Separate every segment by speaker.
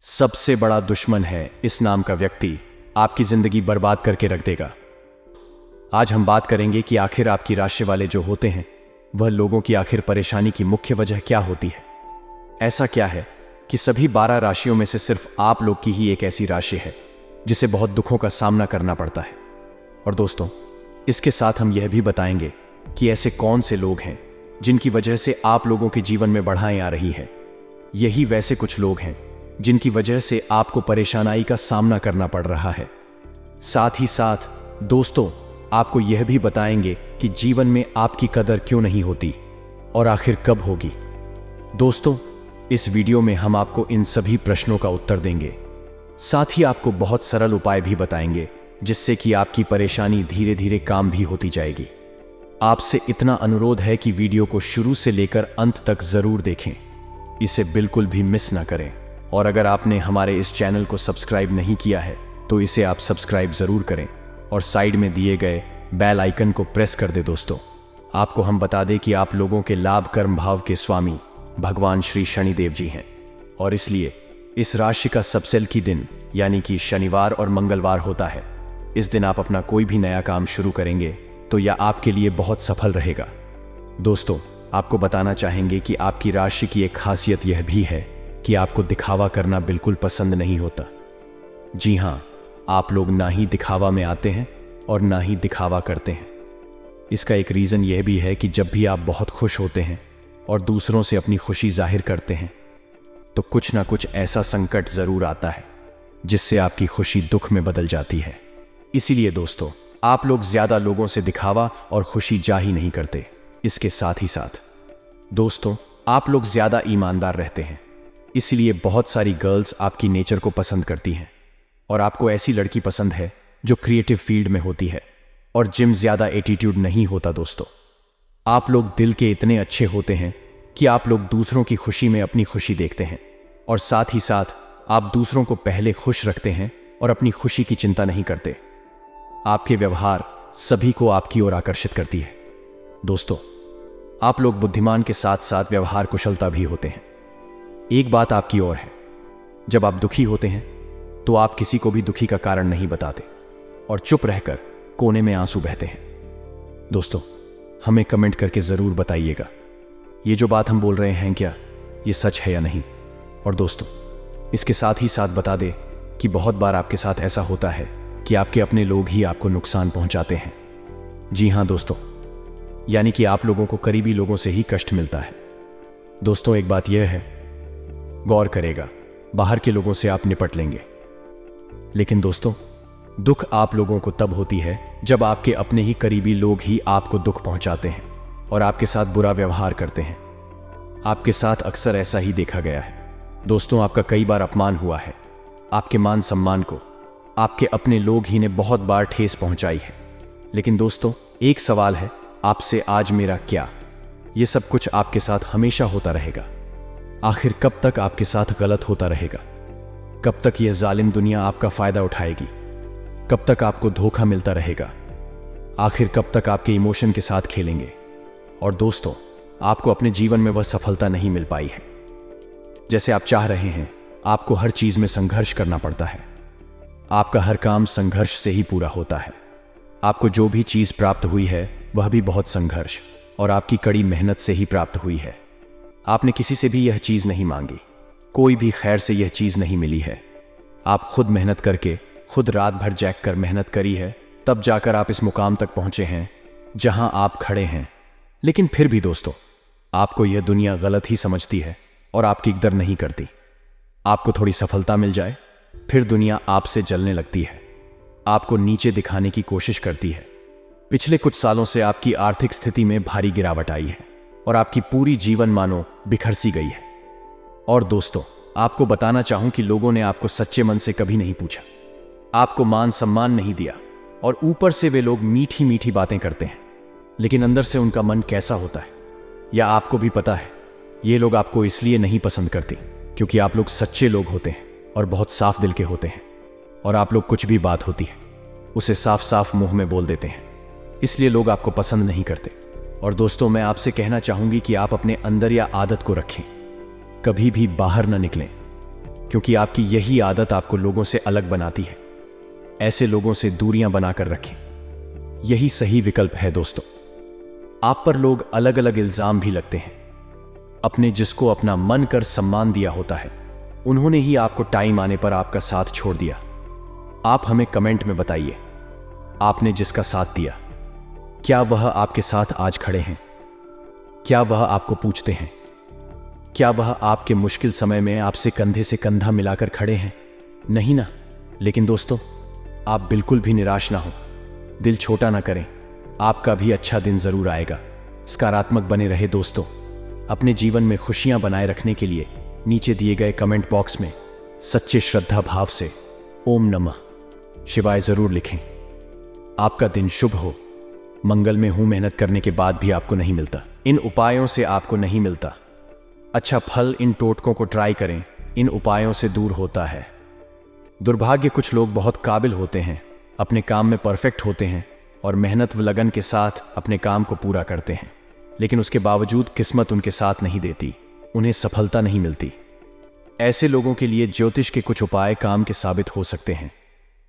Speaker 1: सबसे बड़ा दुश्मन है इस नाम का व्यक्ति, आपकी जिंदगी बर्बाद करके रख देगा। आज हम बात करेंगे कि आखिर आपकी राशि वाले जो होते हैं वह लोगों की आखिर परेशानी की मुख्य वजह क्या होती है। ऐसा क्या है कि सभी 12 राशियों में से सिर्फ आप लोग की ही एक ऐसी राशि है जिसे बहुत दुखों का सामना करना पड़ता है। और दोस्तों, इसके साथ हम यह भी बताएंगे कि ऐसे कौन से लोग हैं जिनकी वजह से आप लोगों के जीवन में बढ़ाएं आ रही है। यही वैसे कुछ लोग हैं जिनकी वजह से आपको परेशानी का सामना करना पड़ रहा है। साथ ही साथ दोस्तों, आपको यह भी बताएंगे कि जीवन में आपकी कदर क्यों नहीं होती और आखिर कब होगी। दोस्तों, इस वीडियो में हम आपको इन सभी प्रश्नों का उत्तर देंगे। साथ ही आपको बहुत सरल उपाय भी बताएंगे जिससे कि आपकी परेशानी धीरे धीरे काम भी होती जाएगी। आपसे इतना अनुरोध है कि वीडियो को शुरू से लेकर अंत तक जरूर देखें, इसे बिल्कुल भी मिस ना करें। और अगर आपने हमारे इस चैनल को सब्सक्राइब नहीं किया है तो इसे आप सब्सक्राइब जरूर करें और साइड में दिए गए बेल आइकन को प्रेस कर दे। दोस्तों, आपको हम बता दें कि आप लोगों के लाभ कर्म भाव के स्वामी भगवान श्री शनिदेव जी हैं, और इसलिए इस राशि का सबसे लकी दिन यानी कि शनिवार और मंगलवार होता है। इस दिन आप अपना कोई भी नया काम शुरू करेंगे तो यह आपके लिए बहुत सफल रहेगा। दोस्तों, आपको बताना चाहेंगे कि आपकी राशि की एक खासियत यह भी है कि आपको दिखावा करना बिल्कुल पसंद नहीं होता। जी हां, आप लोग ना ही दिखावा में आते हैं और ना ही दिखावा करते हैं। इसका एक रीज़न यह भी है कि जब भी आप बहुत खुश होते हैं और दूसरों से अपनी खुशी जाहिर करते हैं तो कुछ ना कुछ ऐसा संकट ज़रूर आता है जिससे आपकी खुशी दुख में बदल जाती है। इसीलिए दोस्तों, आप लोग ज़्यादा लोगों से दिखावा और खुशी जाहिर नहीं करते। इसके साथ ही साथ दोस्तों, आप लोग ज़्यादा ईमानदार रहते हैं, इसलिए बहुत सारी गर्ल्स आपकी नेचर को पसंद करती हैं। और आपको ऐसी लड़की पसंद है जो क्रिएटिव फील्ड में होती है और जिम ज़्यादा एटीट्यूड नहीं होता। दोस्तों, आप लोग दिल के इतने अच्छे होते हैं कि आप लोग दूसरों की खुशी में अपनी खुशी देखते हैं, और साथ ही साथ आप दूसरों को पहले खुश रखते हैं और अपनी खुशी की चिंता नहीं करते। आपके व्यवहार सभी को आपकी ओर आकर्षित करती है। दोस्तों, आप लोग बुद्धिमान के साथ साथ व्यवहार कुशलता भी होते हैं। एक बात आपकी ओर है, जब आप दुखी होते हैं तो आप किसी को भी दुखी का कारण नहीं बताते और चुप रहकर कोने में आंसू बहते हैं। दोस्तों, हमें कमेंट करके ज़रूर बताइएगा ये जो बात हम बोल रहे हैं क्या ये सच है या नहीं। और दोस्तों, इसके साथ ही साथ बता दें कि बहुत बार आपके साथ ऐसा होता है कि आपके अपने लोग ही आपको नुकसान पहुंचाते हैं। जी हां दोस्तों, यानी कि आप लोगों को करीबी लोगों से ही कष्ट मिलता है। दोस्तों, एक बात यह है, गौर करेगा, बाहर के लोगों से आप निपट लेंगे, लेकिन दोस्तों, दुख आप लोगों को तब होती है जब आपके अपने ही करीबी लोग ही आपको दुख पहुंचाते हैं और आपके साथ बुरा व्यवहार करते हैं। आपके साथ अक्सर ऐसा ही देखा गया है। दोस्तों, आपका कई बार अपमान हुआ है, आपके मान सम्मान को आपके अपने लोग ही ने बहुत बार ठेस पहुंचाई है। लेकिन दोस्तों, एक सवाल है आपसे आज मेरा, क्या ये सब कुछ आपके साथ हमेशा होता रहेगा? आखिर कब तक आपके साथ गलत होता रहेगा? कब तक यह जालिम दुनिया आपका फायदा उठाएगी? कब तक आपको धोखा मिलता रहेगा? आखिर कब तक आपके इमोशन के साथ खेलेंगे? और दोस्तों, आपको अपने जीवन में वह सफलता नहीं मिल पाई है जैसे आप चाह रहे हैं। आपको हर चीज में संघर्ष करना पड़ता है। आपका हर काम संघर्ष से ही पूरा होता है। आपको जो भी चीज प्राप्त हुई है वह भी बहुत संघर्ष और आपकी कड़ी मेहनत से ही प्राप्त हुई है। आपने किसी से भी यह चीज नहीं मांगी, कोई भी खैर से यह चीज नहीं मिली है। आप खुद मेहनत करके, खुद रात भर जैग कर मेहनत करी है, तब जाकर आप इस मुकाम तक पहुंचे हैं जहां आप खड़े हैं। लेकिन फिर भी दोस्तों, आपको यह दुनिया गलत ही समझती है और आपकी कदर नहीं करती। आपको थोड़ी सफलता मिल जाए फिर दुनिया आपसे जलने लगती है, आपको नीचे दिखाने की कोशिश करती है। पिछले कुछ सालों से आपकी आर्थिक स्थिति में भारी गिरावट आई है और आपकी पूरी जीवन मानो बिखर सी गई है। और दोस्तों, आपको बताना चाहूं कि लोगों ने आपको सच्चे मन से कभी नहीं पूछा, आपको मान सम्मान नहीं दिया, और ऊपर से वे लोग मीठी मीठी बातें करते हैं, लेकिन अंदर से उनका मन कैसा होता है या आपको भी पता है। ये लोग आपको इसलिए नहीं पसंद करते क्योंकि आप लोग सच्चे लोग होते हैं और बहुत साफ दिल के होते हैं, और आप लोग कुछ भी बात होती है उसे साफ साफ मुंह में बोल देते हैं, इसलिए लोग आपको पसंद नहीं करते। और दोस्तों, मैं आपसे कहना चाहूंगी कि आप अपने अंदर या आदत को रखें, कभी भी बाहर न निकलें। क्योंकि आपकी यही आदत आपको लोगों से अलग बनाती है। ऐसे लोगों से दूरियां बनाकर रखें, यही सही विकल्प है दोस्तों। आप पर लोग अलग अलग इल्जाम भी लगते हैं। अपने जिसको अपना मन कर सम्मान दिया होता है, उन्होंने ही आपको टाइम आने पर आपका साथ छोड़ दिया। आप हमें कमेंट में बताइए, आपने जिसका साथ दिया, क्या वह आपके साथ आज खड़े हैं? क्या वह आपको पूछते हैं? क्या वह आपके मुश्किल समय में आपसे कंधे से कंधा मिलाकर खड़े हैं? नहीं ना। लेकिन दोस्तों, आप बिल्कुल भी निराश ना हो, दिल छोटा ना करें, आपका भी अच्छा दिन जरूर आएगा। सकारात्मक बने रहे दोस्तों। अपने जीवन में खुशियां बनाए रखने के लिए नीचे दिए गए कमेंट बॉक्स में सच्चे श्रद्धा भाव से ओम नमः शिवाय जरूर लिखें। आपका दिन शुभ हो। मंगल में हूं मेहनत करने के बाद भी आपको नहीं मिलता, इन उपायों से आपको नहीं मिलता अच्छा फल, इन टोटकों को ट्राई करें, इन उपायों से दूर होता है दुर्भाग्य। कुछ लोग बहुत काबिल होते हैं, अपने काम में परफेक्ट होते हैं और मेहनत व लगन के साथ अपने काम को पूरा करते हैं, लेकिन उसके बावजूद किस्मत उनके साथ नहीं देती, उन्हें सफलता नहीं मिलती। ऐसे लोगों के लिए ज्योतिष के कुछ उपाय काम के साबित हो सकते हैं।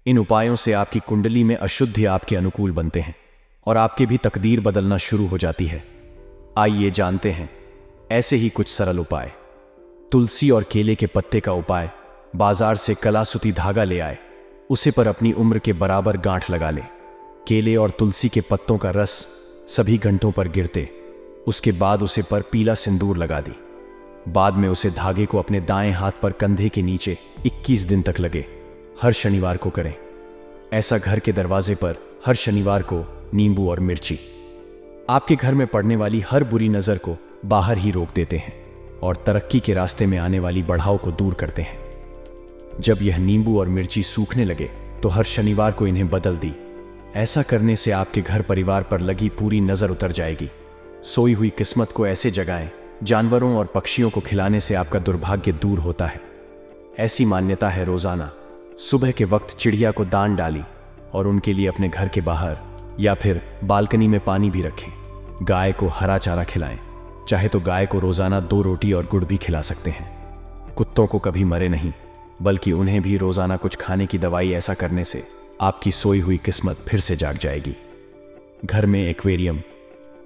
Speaker 1: इन उपायों से आपकी कुंडली में अशुद्धि आपके अनुकूल बनते हैं और आपकी भी तकदीर बदलना शुरू हो जाती है। आइए जानते हैं ऐसे ही कुछ सरल उपाय। तुलसी और केले के पत्ते का उपाय। बाजार से कलासुती धागा ले आए, उसे पर अपनी उम्र के बराबर गांठ लगा ले। केले और तुलसी के पत्तों का रस सभी घंटों पर गिरते, उसके बाद उसे पर पीला सिंदूर लगा दी। बाद में उसे धागे को अपने दाएं हाथ पर कंधे के नीचे 21 दिन तक लगे। हर शनिवार को करें ऐसा। घर के दरवाजे पर हर शनिवार को नींबू और मिर्ची आपके घर में पड़ने वाली हर बुरी नजर को बाहर ही रोक देते हैं और तरक्की के रास्ते में आने वाली बढ़ाव को दूर करते हैं। जब यह नींबू और मिर्ची सूखने लगे तो हर शनिवार को इन्हें बदल दी। ऐसा करने से आपके घर परिवार पर लगी पूरी नजर उतर जाएगी। सोई हुई किस्मत को ऐसे जगाएं, जानवरों और पक्षियों को खिलाने से आपका दुर्भाग्य दूर होता है। ऐसी मान्यता है, रोजाना सुबह के वक्त चिड़िया को दान डाली और उनके लिए अपने घर के बाहर या फिर बालकनी में पानी भी रखें। गाय को हरा चारा खिलाएं, चाहे तो गाय को रोजाना 2 रोटी और गुड़ भी खिला सकते हैं। कुत्तों को कभी मरे नहीं, बल्कि उन्हें भी रोजाना कुछ खाने की दवाई। ऐसा करने से आपकी सोई हुई किस्मत फिर से जाग जाएगी। घर में एक्वेरियम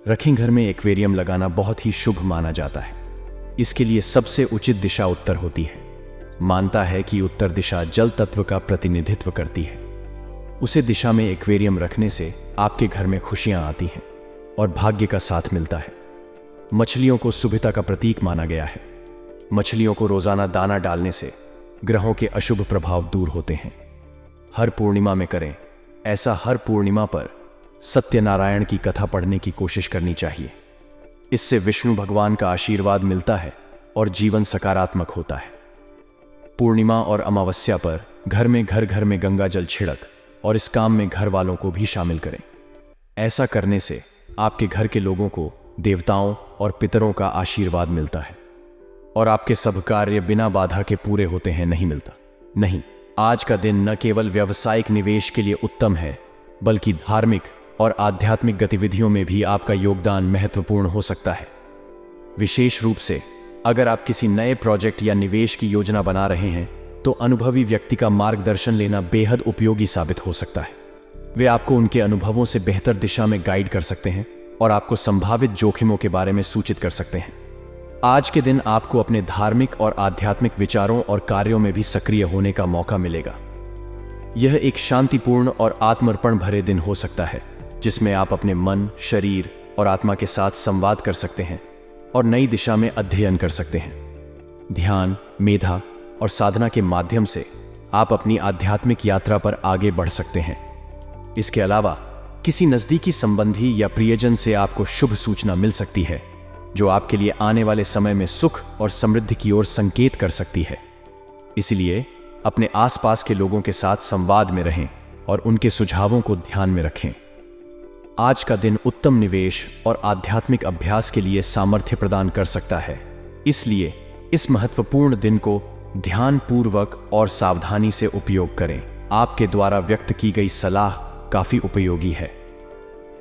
Speaker 1: रखें। घर में एक्वेरियम लगाना बहुत ही शुभ माना जाता है। इसके लिए सबसे उचित दिशा उत्तर होती है। मानता है कि उत्तर दिशा जल तत्व का प्रतिनिधित्व करती है। उसे दिशा में एक्वेरियम रखने से आपके घर में खुशियां आती हैं और भाग्य का साथ मिलता है। मछलियों को शुभता का प्रतीक माना गया है। मछलियों को रोजाना दाना डालने से ग्रहों के अशुभ प्रभाव दूर होते हैं। हर पूर्णिमा में करें ऐसा। हर पूर्णिमा पर सत्यनारायण की कथा पढ़ने की कोशिश करनी चाहिए। इससे विष्णु भगवान का आशीर्वाद मिलता है और जीवन सकारात्मक होता है। पूर्णिमा और अमावस्या पर घर में गंगा जल छिड़क और इस काम में घर वालों को भी शामिल करें। ऐसा करने से आपके घर के लोगों को देवताओं और पितरों का आशीर्वाद मिलता है और आपके सब कार्य बिना बाधा के पूरे होते हैं। नहीं मिलता नहीं। आज का दिन न केवल व्यावसायिक निवेश के लिए उत्तम है, बल्कि धार्मिक और आध्यात्मिक गतिविधियों में भी आपका योगदान महत्वपूर्ण हो सकता है। विशेष रूप से अगर आप किसी नए प्रोजेक्ट या निवेश की योजना बना रहे हैं, तो अनुभवी व्यक्ति का मार्गदर्शन लेना बेहद उपयोगी साबित हो सकता है। वे आपको उनके अनुभवों से बेहतर दिशा में गाइड कर सकते हैं और आपको संभावित जोखिमों के बारे में सूचित कर सकते हैं। आज के दिन आपको अपने धार्मिक और आध्यात्मिक विचारों और कार्यों में भी सक्रिय होने का मौका मिलेगा। यह एक शांतिपूर्ण और आत्मर्पण भरे दिन हो सकता है, जिसमें आप अपने मन, शरीर और आत्मा के साथ संवाद कर सकते हैं और नई दिशा में अध्ययन कर सकते हैं। ध्यान, मेधा और साधना के माध्यम से आप अपनी आध्यात्मिक यात्रा पर आगे बढ़ सकते हैं। इसके अलावा किसी नजदीकी संबंधी या प्रियजन से आपको शुभ सूचना मिल सकती है, जो आपके लिए आने वाले समय में सुख और समृद्धि की ओर संकेत कर सकती है। इसलिए अपने आसपास के लोगों के साथ संवाद में रहें और उनके सुझावों को ध्यान में रखें। आज का दिन उत्तम निवेश और आध्यात्मिक अभ्यास के लिए सामर्थ्य प्रदान कर सकता है। इसलिए इस महत्वपूर्ण दिन को ध्यानपूर्वक और सावधानी से उपयोग करें। आपके द्वारा व्यक्त की गई सलाह काफी उपयोगी है।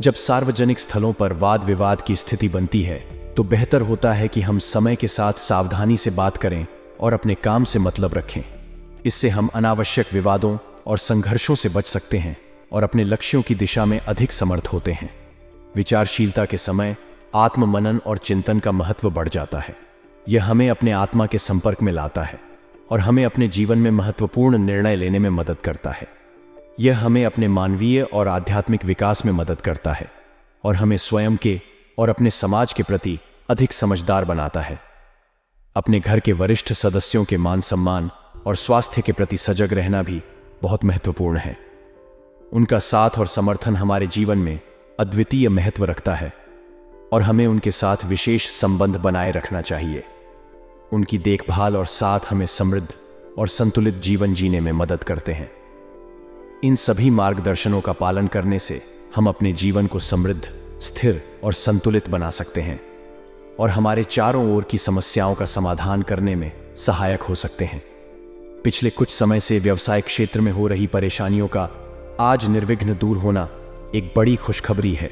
Speaker 1: जब सार्वजनिक स्थलों पर वाद विवाद की स्थिति बनती है, तो बेहतर होता है कि हम समय के साथ सावधानी से बात करें और अपने काम से मतलब रखें। इससे हम अनावश्यक विवादों और संघर्षों से बच सकते हैं और अपने लक्ष्यों की दिशा में अधिक समर्थ होते हैं। विचारशीलता के समय आत्ममनन और चिंतन का महत्व बढ़ जाता है। यह हमें अपने आत्मा के संपर्क में लाता है और हमें अपने जीवन में महत्वपूर्ण निर्णय लेने में मदद करता है। यह हमें अपने मानवीय और आध्यात्मिक विकास में मदद करता है और हमें स्वयं के और अपने समाज के प्रति अधिक समझदार बनाता है। अपने घर के वरिष्ठ सदस्यों के मान सम्मान और स्वास्थ्य के प्रति सजग रहना भी बहुत महत्वपूर्ण है। उनका साथ और समर्थन हमारे जीवन में अद्वितीय महत्व रखता है और हमें उनके साथ विशेष संबंध बनाए रखना चाहिए। उनकी देखभाल और साथ हमें समृद्ध और संतुलित जीवन जीने में मदद करते हैं। इन सभी मार्गदर्शनों का पालन करने से हम अपने जीवन को समृद्ध, स्थिर और संतुलित बना सकते हैं और हमारे चारों ओर की समस्याओं का समाधान करने में सहायक हो सकते हैं। पिछले कुछ समय से व्यवसाय क्षेत्र में हो रही परेशानियों का आज निर्विघ्न दूर होना एक बड़ी खुशखबरी है।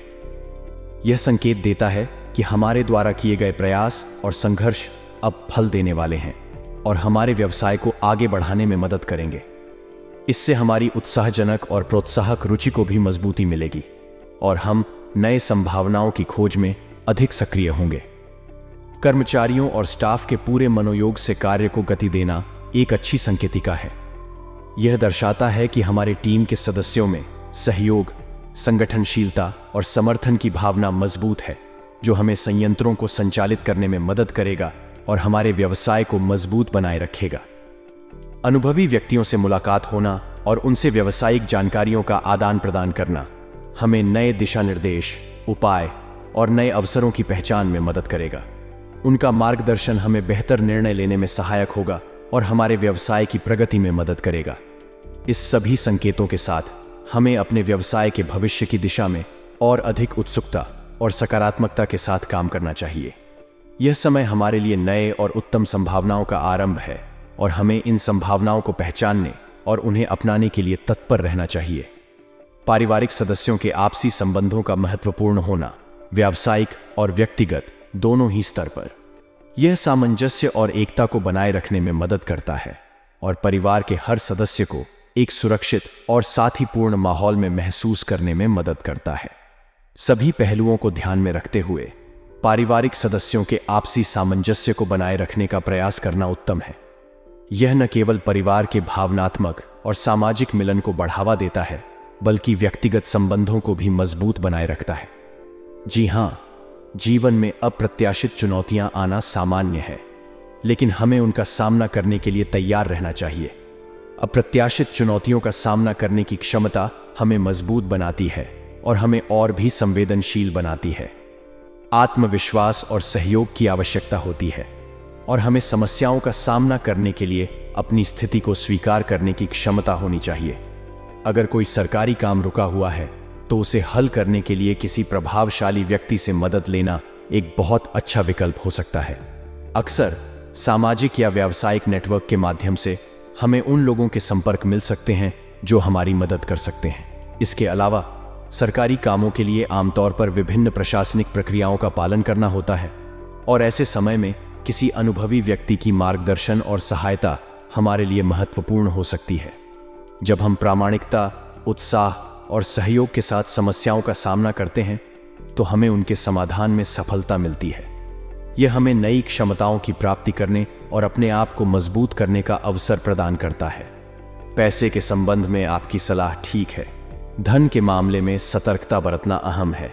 Speaker 1: यह संकेत देता है कि हमारे द्वारा किए गए प्रयास और संघर्ष अब फल देने वाले हैं और हमारे व्यवसाय को आगे बढ़ाने में मदद करेंगे। इससे हमारी उत्साहजनक और प्रोत्साहक रुचि को भी मजबूती मिलेगी और हम नए संभावनाओं की खोज में अधिक सक्रिय होंगे। कर्मचारियों और स्टाफ के पूरे मनोयोग से कार्य को गति देना एक अच्छी संकेतिका है। यह दर्शाता है कि हमारे टीम के सदस्यों में सहयोग, संगठनशीलता और समर्थन की भावना मजबूत है, जो हमें संयंत्रों को संचालित करने में मदद करेगा और हमारे व्यवसाय को मजबूत बनाए रखेगा। अनुभवी व्यक्तियों से मुलाकात होना और उनसे व्यावसायिक जानकारियों का आदान प्रदान करना हमें नए दिशा निर्देश, उपाय और नए अवसरों की पहचान में मदद करेगा। उनका मार्गदर्शन हमें बेहतर निर्णय लेने में सहायक होगा और हमारे व्यवसाय की प्रगति में मदद करेगा। इस सभी संकेतों के साथ हमें अपने व्यवसाय के भविष्य की दिशा में और अधिक उत्सुकता और सकारात्मकता के साथ काम करना चाहिए। यह समय हमारे लिए नए और उत्तम संभावनाओं का आरंभ है और हमें इन संभावनाओं को पहचानने और उन्हें अपनाने के लिए तत्पर रहना चाहिए। पारिवारिक सदस्यों के आपसी संबंधों का महत्वपूर्ण होना व्यावसायिक और व्यक्तिगत दोनों ही स्तर पर यह सामंजस्य और एकता को बनाए रखने में मदद करता है और परिवार के हर सदस्य को एक सुरक्षित और साथीपूर्ण माहौल में महसूस करने में मदद करता है। सभी पहलुओं को ध्यान में रखते हुए पारिवारिक सदस्यों के आपसी सामंजस्य को बनाए रखने का प्रयास करना उत्तम है। यह न केवल परिवार के भावनात्मक और सामाजिक मिलन को बढ़ावा देता है, बल्कि व्यक्तिगत संबंधों को भी मजबूत बनाए रखता है। जी हां, जीवन में अप्रत्याशित चुनौतियां आना सामान्य है, लेकिन हमें उनका सामना करने के लिए तैयार रहना चाहिए। अप्रत्याशित चुनौतियों का सामना करने की क्षमता हमें मजबूत बनाती है और हमें और भी संवेदनशील बनाती है। आत्मविश्वास और सहयोग की आवश्यकता होती है और हमें समस्याओं का सामना करने के लिए अपनी स्थिति को स्वीकार करने की क्षमता होनी चाहिए। अगर कोई सरकारी काम रुका हुआ है तो उसे हल करने के लिए किसी प्रभावशाली व्यक्ति से मदद लेना एक बहुत अच्छा विकल्प हो सकता है। अक्सर सामाजिक या व्यावसायिक नेटवर्क के माध्यम से हमें उन लोगों के संपर्क मिल सकते हैं जो हमारी मदद कर सकते हैं। इसके अलावा सरकारी कामों के लिए आमतौर पर विभिन्न प्रशासनिक प्रक्रियाओं का पालन करना होता है और ऐसे समय में किसी अनुभवी व्यक्ति की मार्गदर्शन और सहायता हमारे लिए महत्वपूर्ण हो सकती है। जब हम प्रामाणिकता, उत्साह और सहयोग के साथ समस्याओं का सामना करते हैं तो हमें उनके समाधान में सफलता मिलती है। यह हमें नई क्षमताओं की प्राप्ति करने और अपने आप को मजबूत करने का अवसर प्रदान करता है। पैसे के संबंध में आपकी सलाह ठीक है। धन के मामले में सतर्कता बरतना अहम है।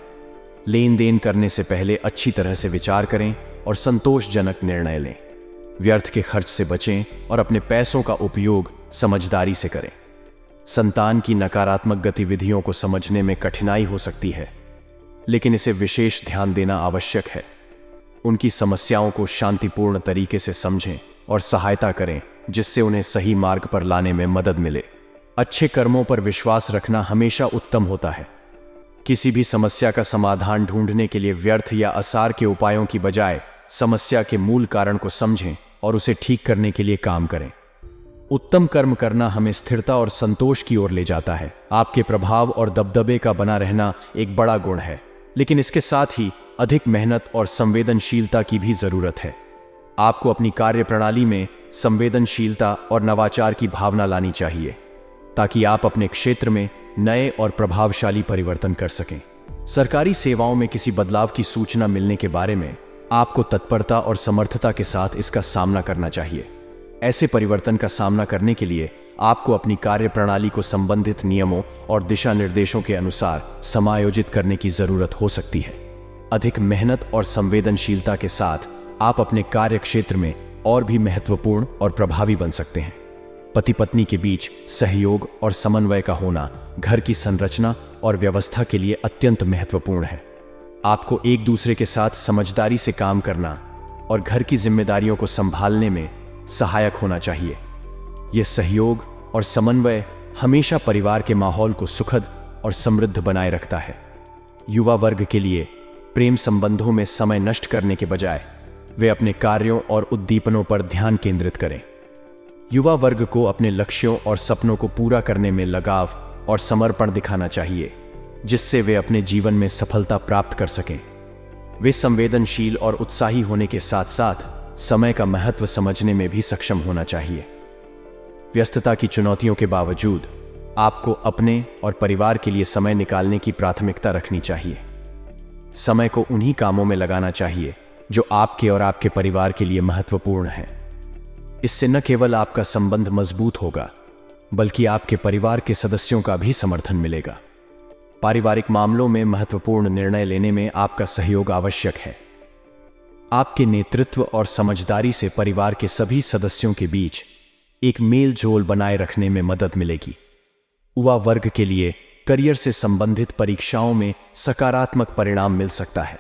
Speaker 1: लेन देन करने से पहले अच्छी तरह से विचार करें और संतोषजनक निर्णय लें। व्यर्थ के खर्च से बचें और अपने पैसों का उपयोग समझदारी से करें। संतान की नकारात्मक गतिविधियों को समझने में कठिनाई हो सकती है, लेकिन इसे विशेष ध्यान देना आवश्यक है। उनकी समस्याओं को शांतिपूर्ण तरीके से समझें और सहायता करें, जिससे उन्हें सही मार्ग पर लाने में मदद मिले। अच्छे कर्मों पर विश्वास रखना हमेशा उत्तम होता है। किसी भी समस्या का समाधान ढूंढने के लिए व्यर्थ या असार के उपायों की बजाय समस्या के मूल कारण को समझें और उसे ठीक करने के लिए काम करें। उत्तम कर्म करना हमें स्थिरता और संतोष की ओर ले जाता है। आपके प्रभाव और दबदबे का बना रहना एक बड़ा गुण है, लेकिन इसके साथ ही अधिक मेहनत और संवेदनशीलता की भी जरूरत है। आपको अपनी कार्यप्रणाली में संवेदनशीलता और नवाचार की भावना लानी चाहिए ताकि आप अपने क्षेत्र में नए और प्रभावशाली परिवर्तन कर सकें। सरकारी सेवाओं में किसी बदलाव की सूचना मिलने के बारे में आपको तत्परता और समर्थता के साथ इसका सामना करना चाहिए। ऐसे परिवर्तन का सामना करने के लिए आपको अपनी कार्यप्रणाली को संबंधित नियमों और दिशा निर्देशों के अनुसार समायोजित करने की जरूरत हो सकती है। अधिक मेहनत और संवेदनशीलता के साथ आप अपने कार्य क्षेत्र में और भी महत्वपूर्ण और प्रभावी बन सकते हैं। पति पत्नी के बीच सहयोग और समन्वय का होना घर की संरचना और व्यवस्था के लिए अत्यंत महत्वपूर्ण है। आपको एक दूसरे के साथ समझदारी से काम करना और घर की जिम्मेदारियों को संभालने में सहायक होना चाहिए। यह सहयोग और समन्वय हमेशा परिवार के माहौल को सुखद और समृद्ध बनाए रखता है। युवा वर्ग के लिए प्रेम संबंधों में समय नष्ट करने के बजाय वे अपने कार्यों और उद्दीपनों पर ध्यान केंद्रित करें। युवा वर्ग को अपने लक्ष्यों और सपनों को पूरा करने में लगाव और समर्पण दिखाना चाहिए, जिससे वे अपने जीवन में सफलता प्राप्त कर सकें। वे संवेदनशील और उत्साही होने के साथ साथ समय का महत्व समझने में भी सक्षम होना चाहिए। व्यस्तता की चुनौतियों के बावजूद आपको अपने और परिवार के लिए समय निकालने की प्राथमिकता रखनी चाहिए। समय को उन्हीं कामों में लगाना चाहिए जो आपके और आपके परिवार के लिए महत्वपूर्ण हैं। इससे न केवल आपका संबंध मजबूत होगा, बल्कि आपके परिवार के सदस्यों का भी समर्थन मिलेगा। पारिवारिक मामलों में महत्वपूर्ण निर्णय लेने में आपका सहयोग आवश्यक है। आपके नेतृत्व और समझदारी से परिवार के सभी सदस्यों के बीच एक मेल जोल बनाए रखने में मदद मिलेगी। युवा वर्ग के लिए करियर से संबंधित परीक्षाओं में सकारात्मक परिणाम मिल सकता है।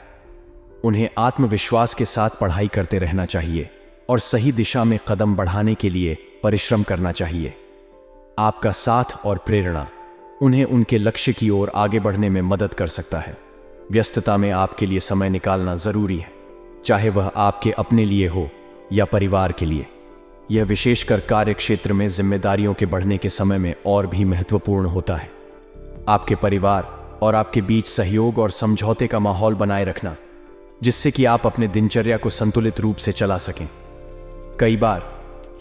Speaker 1: उन्हें आत्मविश्वास के साथ पढ़ाई करते रहना चाहिए और सही दिशा में कदम बढ़ाने के लिए परिश्रम करना चाहिए। आपका साथ और प्रेरणा उन्हें उनके लक्ष्य की ओर आगे बढ़ने में मदद कर सकता है। व्यस्तता में आपके लिए समय निकालना जरूरी है, चाहे वह आपके अपने लिए हो या परिवार के लिए। यह विशेषकर कार्य क्षेत्र में जिम्मेदारियों के बढ़ने के समय में और भी महत्वपूर्ण होता है। आपके परिवार और आपके बीच सहयोग और समझौते का माहौल बनाए रखना, जिससे कि आप अपने दिनचर्या को संतुलित रूप से चला सकें। कई बार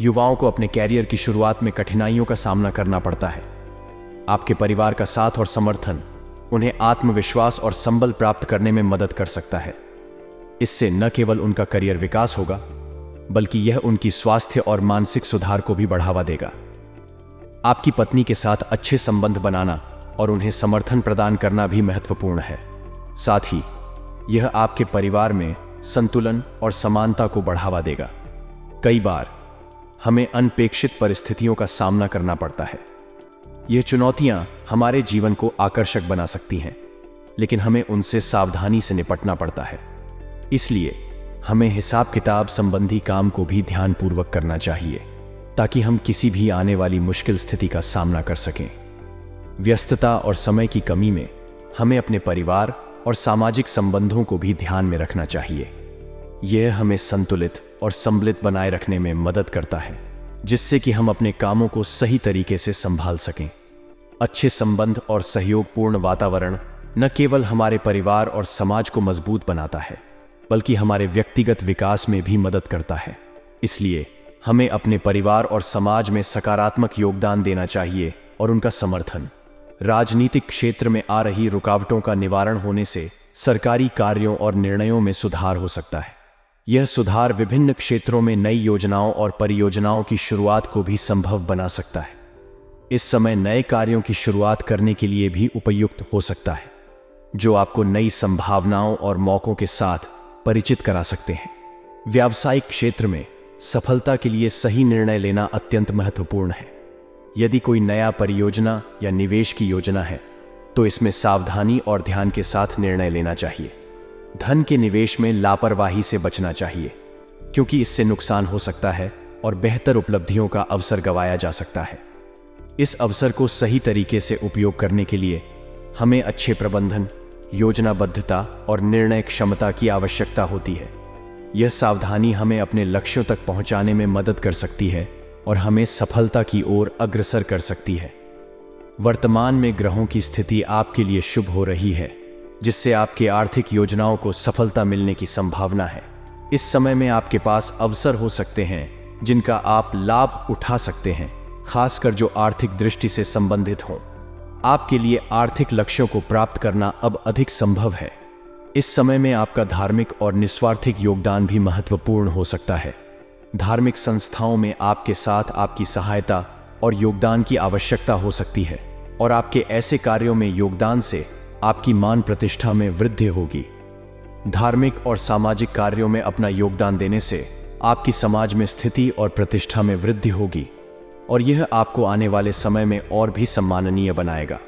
Speaker 1: युवाओं को अपने कैरियर की शुरुआत में कठिनाइयों का सामना करना पड़ता है। आपके परिवार का साथ और समर्थन उन्हें आत्मविश्वास और संबल प्राप्त करने में मदद कर सकता है। इससे न केवल उनका करियर विकास होगा, बल्कि यह उनकी स्वास्थ्य और मानसिक सुधार को भी बढ़ावा देगा। आपकी पत्नी के साथ अच्छे संबंध बनाना और उन्हें समर्थन प्रदान करना भी महत्वपूर्ण है। साथ ही यह आपके परिवार में संतुलन और समानता को बढ़ावा देगा। कई बार हमें अनपेक्षित परिस्थितियों का सामना करना पड़ता है। यह चुनौतियां हमारे जीवन को आकर्षक बना सकती हैं, लेकिन हमें उनसे सावधानी से निपटना पड़ता है। इसलिए हमें हिसाब किताब संबंधी काम को भी ध्यानपूर्वक करना चाहिए, ताकि हम किसी भी आने वाली मुश्किल स्थिति का सामना कर सकें। व्यस्तता और समय की कमी में हमें अपने परिवार और सामाजिक संबंधों को भी ध्यान में रखना चाहिए। यह हमें संतुलित और सम्मिलित बनाए रखने में मदद करता है, जिससे कि हम अपने कामों को सही तरीके से संभाल सकें। अच्छे संबंध और सहयोगपूर्ण वातावरण न केवल हमारे परिवार और समाज को मजबूत बनाता है, बल्कि हमारे व्यक्तिगत विकास में भी मदद करता है। इसलिए हमें अपने परिवार और समाज में सकारात्मक योगदान देना चाहिए और उनका समर्थन। राजनीतिक क्षेत्र में आ रही रुकावटों का निवारण होने से सरकारी कार्यों और निर्णयों में सुधार हो सकता है। यह सुधार विभिन्न क्षेत्रों में नई योजनाओं और परियोजनाओं की शुरुआत को भी संभव बना सकता है। इस समय नए कार्यों की शुरुआत करने के लिए भी उपयुक्त हो सकता है, जो आपको नई संभावनाओं और मौकों के साथ परिचित करा सकते हैं। व्यावसायिक क्षेत्र में सफलता के लिए सही निर्णय लेना अत्यंत महत्वपूर्ण है। यदि कोई नया परियोजना या निवेश की योजना है, तो इसमें सावधानी और ध्यान के साथ निर्णय लेना चाहिए। धन के निवेश में लापरवाही से बचना चाहिए, क्योंकि इससे नुकसान हो सकता है और बेहतर उपलब्धियों का अवसर गंवाया जा सकता है। इस अवसर को सही तरीके से उपयोग करने के लिए हमें अच्छे प्रबंधन, योजनाबद्धता और निर्णय क्षमता की आवश्यकता होती है। यह सावधानी हमें अपने लक्ष्यों तक पहुंचाने में मदद कर सकती है और हमें सफलता की ओर अग्रसर कर सकती है। वर्तमान में ग्रहों की स्थिति आपके लिए शुभ हो रही है, जिससे आपकी आर्थिक योजनाओं को सफलता मिलने की संभावना है। इस समय में आपके पास अवसर हो सकते हैं जिनका आप लाभ उठा सकते हैं, खासकर जो आर्थिक दृष्टि से संबंधित हों। आपके लिए आर्थिक लक्ष्यों को प्राप्त करना अब अधिक संभव है। इस समय में आपका धार्मिक और निस्वार्थिक योगदान भी महत्वपूर्ण हो सकता है। धार्मिक संस्थाओं में आपके साथ आपकी सहायता और योगदान की आवश्यकता हो सकती है, और आपके ऐसे कार्यों में योगदान से आपकी मान प्रतिष्ठा में वृद्धि होगी। धार्मिक और सामाजिक कार्यों में अपना योगदान देने से आपकी समाज में स्थिति और प्रतिष्ठा में वृद्धि होगी, और यह आपको आने वाले समय में और भी सम्माननीय बनाएगा।